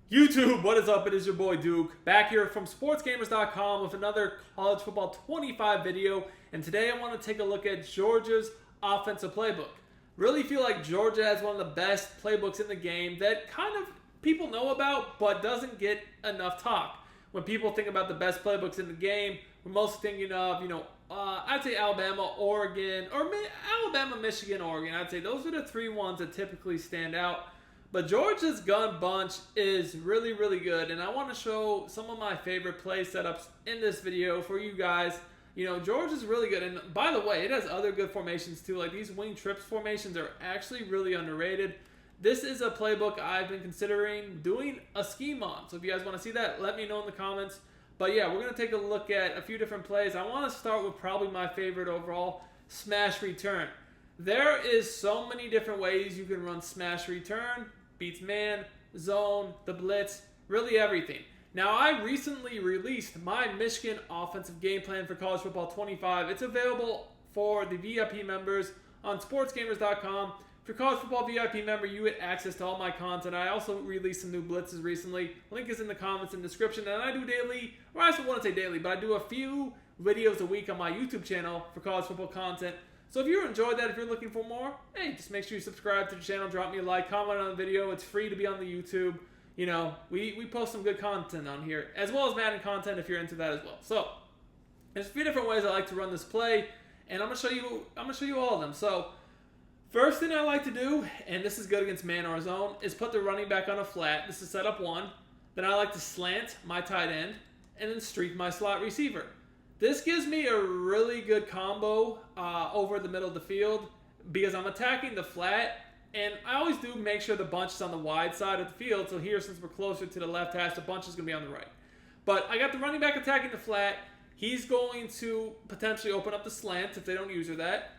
YouTube, what is up? It is your boy Duke, back here from sportsgamers.com with another college football 25 video. And today I want to take a look at Georgia's offensive playbook. Really feel like Georgia has one of the best playbooks in the game that kind of people know about, but doesn't get enough talk. When people think about the best playbooks in the game, we're mostly thinking of, I'd say Alabama, Oregon, or Alabama, Michigan, Oregon. I'd say those are the three ones that typically stand out. But Georgia's gun bunch is really, really good, and I want to show some of my favorite play setups in this video for you guys. Georgia's really good, and by the way, it has other good formations too. Like these wing trips formations are actually really underrated. This is a playbook I've been considering doing a scheme on, so if you guys want to see that, let me know in the comments. But yeah, we're going to take a look at a few different plays. I want to start with probably my favorite overall, smash return. There is so many different ways you can run smash return, beats man, zone, the blitz, really everything. Now, I recently released my Michigan offensive game plan for college football 25. It's available for the VIP members on sportsgamers.com. If you're a college football VIP member, you get access to all my content. I also released some new blitzes recently. Link is in the comments and description. And I do daily, or I don't want to say daily, but I do a few videos a week on my YouTube channel for college football content. So if you enjoyed that, if you're looking for more, hey, just make sure you subscribe to the channel, drop me a like, comment on the video. It's free to be on the YouTube. We post some good content on here, as well as Madden content if you're into that as well. So there's a few different ways I like to run this play, and I'm gonna show you all of them. So first thing I like to do, and this is good against man or zone, is put the running back on a flat. This is setup one. Then I like to slant my tight end and then streak my slot receiver. This gives me a really good combo over the middle of the field because I'm attacking the flat, and I always do make sure the bunch is on the wide side of the field. So here, since we're closer to the left hash, the bunch is going to be on the right. But I got the running back attacking the flat. He's going to potentially open up the slant if they don't use that.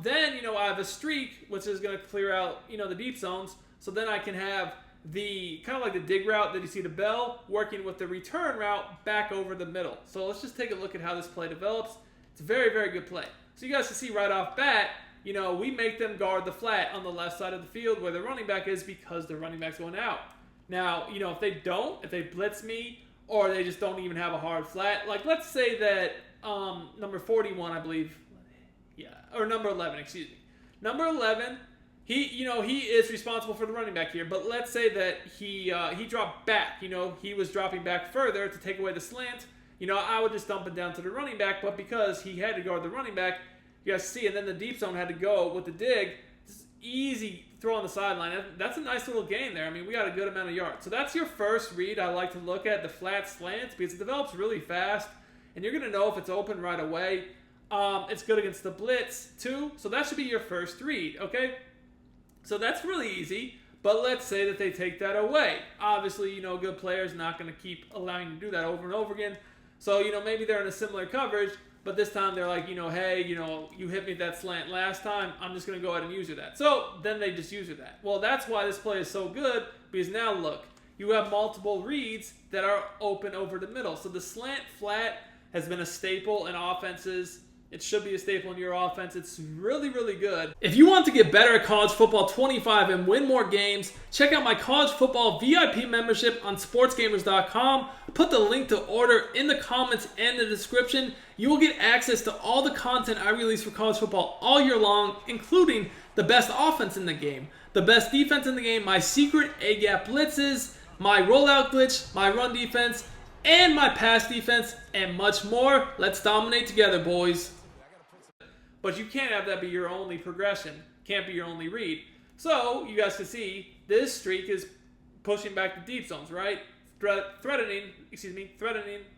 Then, I have a streak, which is going to clear out, the deep zones. So then I can have the kind of like the dig route that you see the bell working with the return route back over the middle. So let's just take a look at how this play develops. It's a very, very good play. So you guys can see right off bat, we make them guard the flat on the left side of the field where the running back is because the running back's going out. Now, if they blitz me or they just don't even have a hard flat, like let's say that number 41, I believe, or number 11, excuse me. Number 11, he is responsible for the running back here, but let's say that he dropped back. He was dropping back further to take away the slant. I would just dump it down to the running back, but because he had to guard the running back, you guys see, and then the deep zone had to go with the dig. Just easy throw on the sideline. That's a nice little gain there. I mean, we got a good amount of yards. So that's your first read I like to look at, the flat slants, because it develops really fast, and you're going to know if it's open right away. It's good against the blitz, too, so that should be your first read, okay? So that's really easy, but let's say that they take that away. Obviously, good players not going to keep allowing you to do that over and over again. So, maybe they're in a similar coverage, but this time they're like, hey, you hit me that slant last time. I'm just going to go ahead and use that. So then they just use that. Well, that's why this play is so good, because now look, you have multiple reads that are open over the middle. So the slant flat has been a staple in offenses. It should be a staple in your offense. It's really, really good. If you want to get better at college football 25 and win more games, check out my college football VIP membership on sportsgamers.com. Put the link to order in the comments and the description. You will get access to all the content I release for college football all year long, including the best offense in the game, the best defense in the game, my secret A-gap blitzes, my rollout glitch, my run defense, and my pass defense, and much more. Let's dominate together, boys. But you can't have that be your only progression. Can't be your only read. So you guys can see this streak is pushing back the deep zones, right? Threatening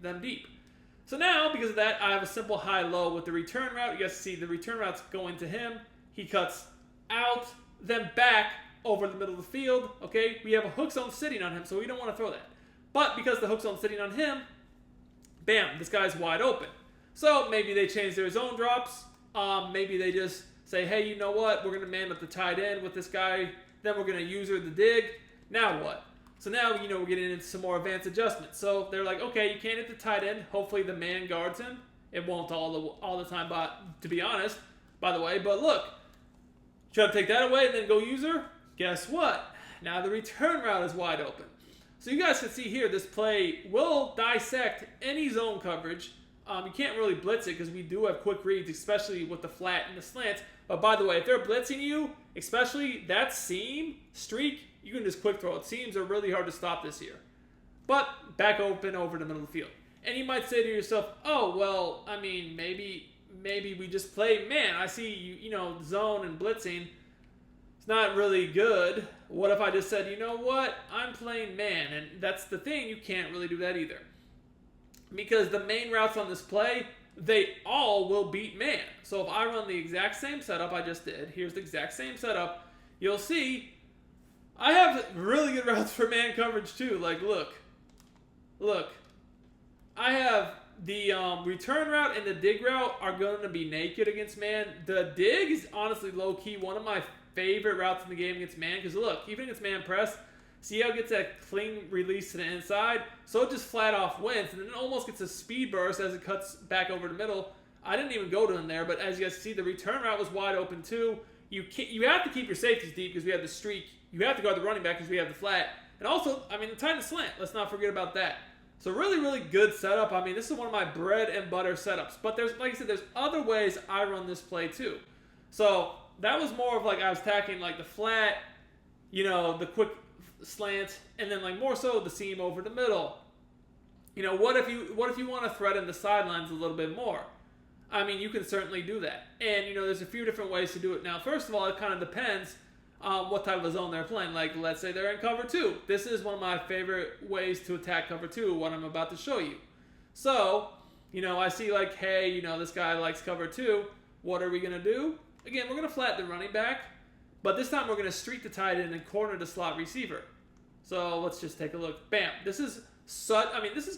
them deep. So now, because of that, I have a simple high-low with the return route. You guys see the return route's going to him. He cuts out, then back over the middle of the field. Okay, we have a hook zone sitting on him, so we don't want to throw that. But because the hook zone's sitting on him, bam, this guy's wide open. So maybe they change their zone drops. Maybe they just say, hey, you know what? We're going to man up the tight end with this guy. Then we're going to use the dig. Now what? So now, we're getting into some more advanced adjustments. So they're like, okay, you can't hit the tight end. Hopefully the man guards him. It won't all the time, to be honest, by the way. But look, try to take that away and then go user. Guess what? Now the return route is wide open. So you guys can see here, this play will dissect any zone coverage. You can't really blitz it because we do have quick reads, especially with the flat and the slant. But by the way, if they're blitzing you, especially that seam streak, you can just quick throw it. Seams are really hard to stop this year. But back open over the middle of the field. And you might say to yourself, oh, well, I mean, maybe we just play man. I see you know, zone and blitzing. It's not really good. What if I just said, you know what? I'm playing man. And that's the thing. You can't really do that either. Because the main routes on this play, they all will beat man. So if I run the exact same setup I just did, here's the exact same setup, you'll see I have really good routes for man coverage too. Like, look. I have the return route and the dig route are going to be naked against man. The dig is honestly low-key one of my favorite routes in the game against man. Because look, even against man press, see how it gets that clean release to the inside? So it just flat off wins, and then it almost gets a speed burst as it cuts back over the middle. I didn't even go to him there, but as you guys see, the return route was wide open too. You have to keep your safeties deep because we have the streak. You have to guard the running back because we have the flat. And also, I mean, the tight end slant. Let's not forget about that. So really, really good setup. I mean, this is one of my bread and butter setups. But there's, like I said, there's other ways I run this play too. So that was more of like I was attacking like the flat, you know, the quick slant, and then like more so the seam over the middle. You know, what if you want to threaten the sidelines a little bit more? I mean, you can certainly do that. And, you know, there's a few different ways to do it. Now, first of all, it kind of depends what type of zone they're playing. Like, let's say they're in cover 2. This is one of my favorite ways to attack cover 2, what I'm about to show you. So, you know, I see like, hey, you know, this guy likes cover 2. What are we going to do? Again, we're going to flatten the running back. But this time we're going to streak the tight end and corner the slot receiver. So let's just take a look. Bam. This is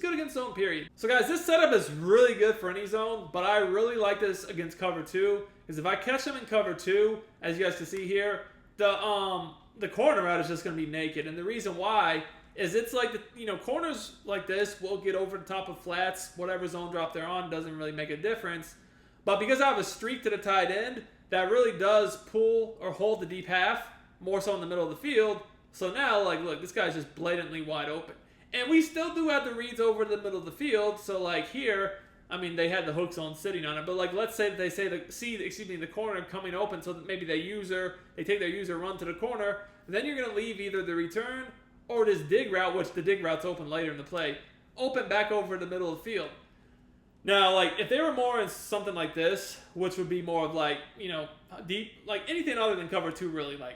good against zone, period. So guys, this setup is really good for any zone, but I really like this against cover 2, because if I catch them in cover 2, as you guys can see here, the corner route is just going to be naked. And the reason why is it's like, corners like this will get over the top of flats, whatever zone drop they're on, doesn't really make a difference. But because I have a streak to the tight end, that really does pull or hold the deep half, more so in the middle of the field. So now, like, look, this guy's just blatantly wide open. And we still do have the reads over the middle of the field. So, like, here, I mean, they had the hook zone sitting on it. But, like, let's say that they say the corner coming open, so that maybe they take their user, run to the corner. Then you're going to leave either the return or this dig route, which the dig route's open later in the play, open back over the middle of the field. Now, like, if they were more in something like this, which would be more of, like, you know, deep, like, anything other than cover 2, really, like,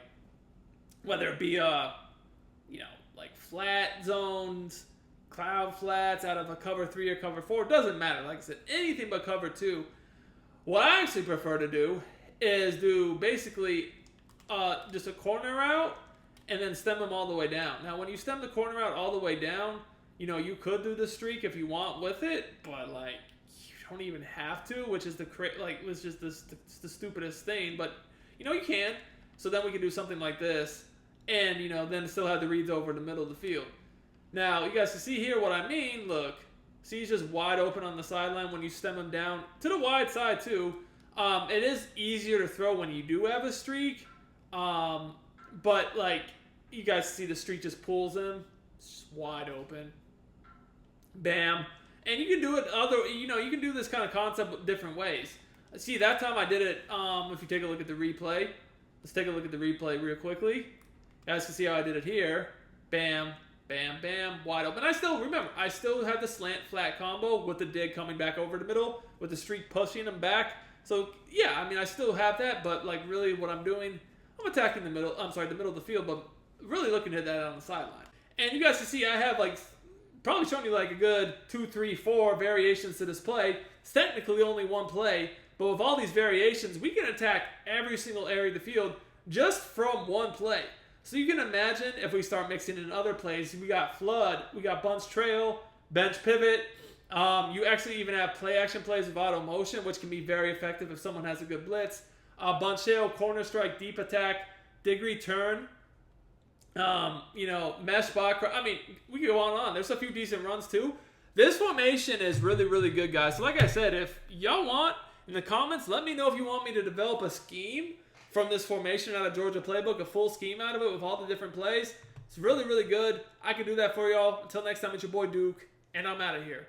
whether it be, like, flat zones, cloud flats out of a cover 3 or cover 4, doesn't matter. Like I said, anything but cover 2. What I actually prefer to do is do basically just a corner route and then stem them all the way down. Now, when you stem the corner route all the way down, you know, you could do the streak if you want with it, but, like, you don't even have to, which is the stupidest thing. But, you know, you can. So then we can do something like this, and, you know, then still have the reads over the middle of the field. Now, you guys can see here what I mean. Look, see, he's just wide open on the sideline when you stem him down to the wide side too. It is easier to throw when you do have a streak, but, like, you guys see the streak just pulls him. It's just wide open. Bam. And you can do it you can do this kind of concept different ways. See, that time I did it, if you take a look at the replay. Let's take a look at the replay real quickly. You guys can see how I did it here. Bam, bam, bam, wide open. I still had the slant flat combo with the dig coming back over the middle, with the streak pushing them back. So, yeah, I mean, I still have that, but, like, really what I'm doing, I'm attacking the middle of the field, but really looking at that on the sideline. And you guys can see I have, like, probably showing you like a good 2, 3, 4 variations to this play. It's technically only one play, but with all these variations, we can attack every single area of the field just from one play. So you can imagine if we start mixing in other plays, we got flood, we got bunch trail, bench pivot. You actually even have play action plays with auto motion, which can be very effective if someone has a good blitz. Bunch hail, corner strike, deep attack, dig return. Mesh block. I mean, we can go on. There's a few decent runs too. This formation is really, really good, guys. So like I said, if y'all want, in the comments, let me know if you want me to develop a scheme from this formation out of Georgia Playbook, a full scheme out of it with all the different plays. It's really, really good. I can do that for y'all. Until next time, it's your boy Duke, and I'm out of here.